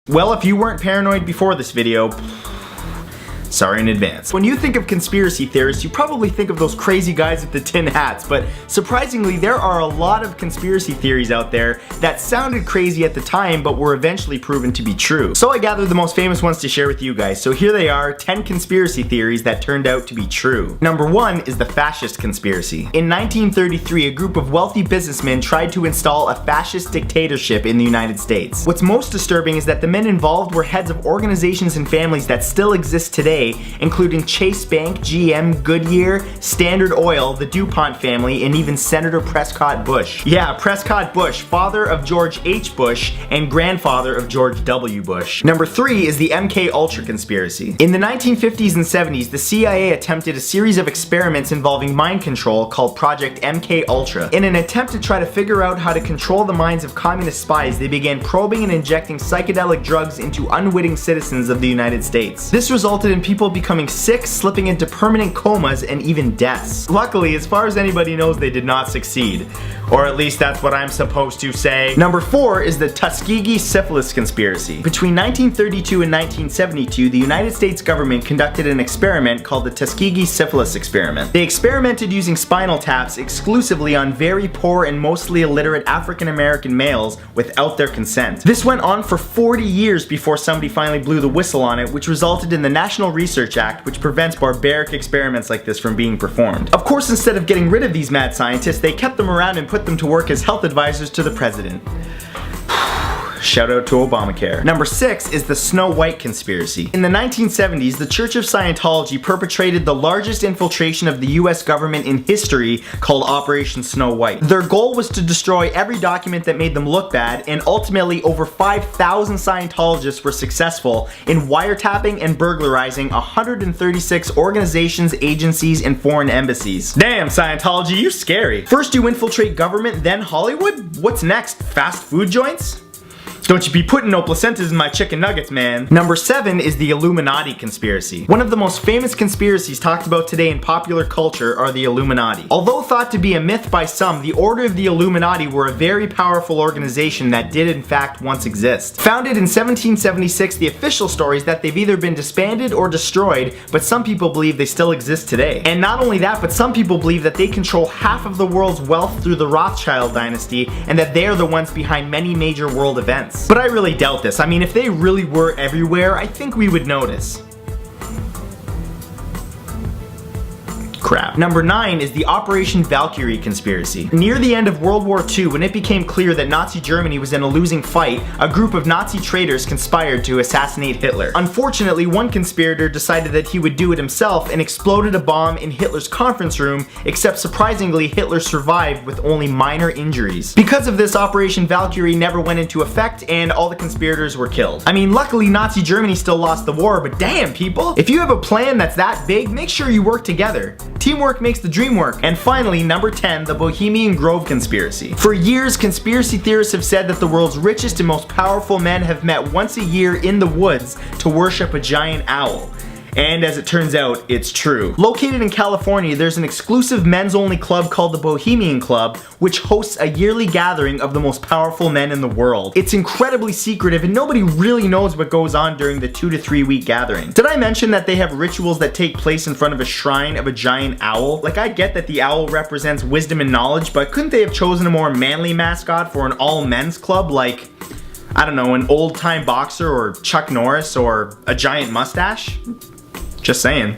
Well, if you weren't paranoid before this video, sorry in advance. When you think of conspiracy theorists, you probably think of those crazy guys with the tin hats, but surprisingly, there are a lot of conspiracy theories out there that sounded crazy at the time, but were eventually proven to be true. So I gathered the most famous ones to share with you guys. So here they are, 10 conspiracy theories that turned out to be true. Number 1 is the fascist conspiracy. In 1933, a group of wealthy businessmen tried to install a fascist dictatorship in the United States. What's most disturbing is that the men involved were heads of organizations and families that still exist today, including Chase Bank, GM, Goodyear, Standard Oil, the DuPont family, and even Senator Prescott Bush. Yeah, Prescott Bush, father of George H. Bush and grandfather of George W. Bush. Number 3 is the MK Ultra conspiracy. In the 1950s and 70s, the CIA attempted a series of experiments involving mind control called Project MK Ultra. In an attempt to try to figure out how to control the minds of communist spies, they began probing and injecting psychedelic drugs into unwitting citizens of the United States. This resulted in people becoming sick, slipping into permanent comas, and even deaths. Luckily, as far as anybody knows, they did not succeed. Or at least that's what I'm supposed to say. Number 4 is the Tuskegee syphilis conspiracy. Between 1932 and 1972, the United States government conducted an experiment called the Tuskegee syphilis experiment. They experimented using spinal taps exclusively on very poor and mostly illiterate African American males without their consent. This went on for 40 years before somebody finally blew the whistle on it, which resulted in the National Research Act, which prevents barbaric experiments like this from being performed. Of course, instead of getting rid of these mad scientists, they kept them around and put them to work as health advisors to the president. Shout out to Obamacare. Number 6 is the Snow White conspiracy. In the 1970s, the Church of Scientology perpetrated the largest infiltration of the US government in history called Operation Snow White. Their goal was to destroy every document that made them look bad, and ultimately over 5,000 Scientologists were successful in wiretapping and burglarizing 136 organizations, agencies, and foreign embassies. Damn, Scientology, you scary. First you infiltrate government, then Hollywood? What's next? Fast food joints? Don't you be putting no placentas in my chicken nuggets, man. Number 7 is the Illuminati conspiracy. One of the most famous conspiracies talked about today in popular culture are the Illuminati. Although thought to be a myth by some, the Order of the Illuminati were a very powerful organization that did in fact once exist. Founded in 1776, the official story is that they've either been disbanded or destroyed, but some people believe they still exist today. And not only that, but some people believe that they control half of the world's wealth through the Rothschild dynasty, and that they are the ones behind many major world events. But I really doubt this. I mean, if they really were everywhere, I think we would notice. Crap. Number 9 is the Operation Valkyrie conspiracy. Near the end of World War II, when it became clear that Nazi Germany was in a losing fight, a group of Nazi traitors conspired to assassinate Hitler. Unfortunately, one conspirator decided that he would do it himself and exploded a bomb in Hitler's conference room, except surprisingly, Hitler survived with only minor injuries. Because of this, Operation Valkyrie never went into effect and all the conspirators were killed. I mean, luckily Nazi Germany still lost the war, but damn people! If you have a plan that's that big, make sure you work together. Teamwork makes the dream work. And finally, number 10, the Bohemian Grove conspiracy. For years, conspiracy theorists have said that the world's richest and most powerful men have met once a year in the woods to worship a giant owl. And as it turns out, it's true. Located in California, there's an exclusive men's-only club called the Bohemian Club, which hosts a yearly gathering of the most powerful men in the world. It's incredibly secretive and nobody really knows what goes on during the 2 to 3 week gathering. Did I mention that they have rituals that take place in front of a shrine of a giant owl? Like, I get that the owl represents wisdom and knowledge, but couldn't they have chosen a more manly mascot for an all-men's club, like, I don't know, an old-time boxer or Chuck Norris or a giant mustache? Just saying.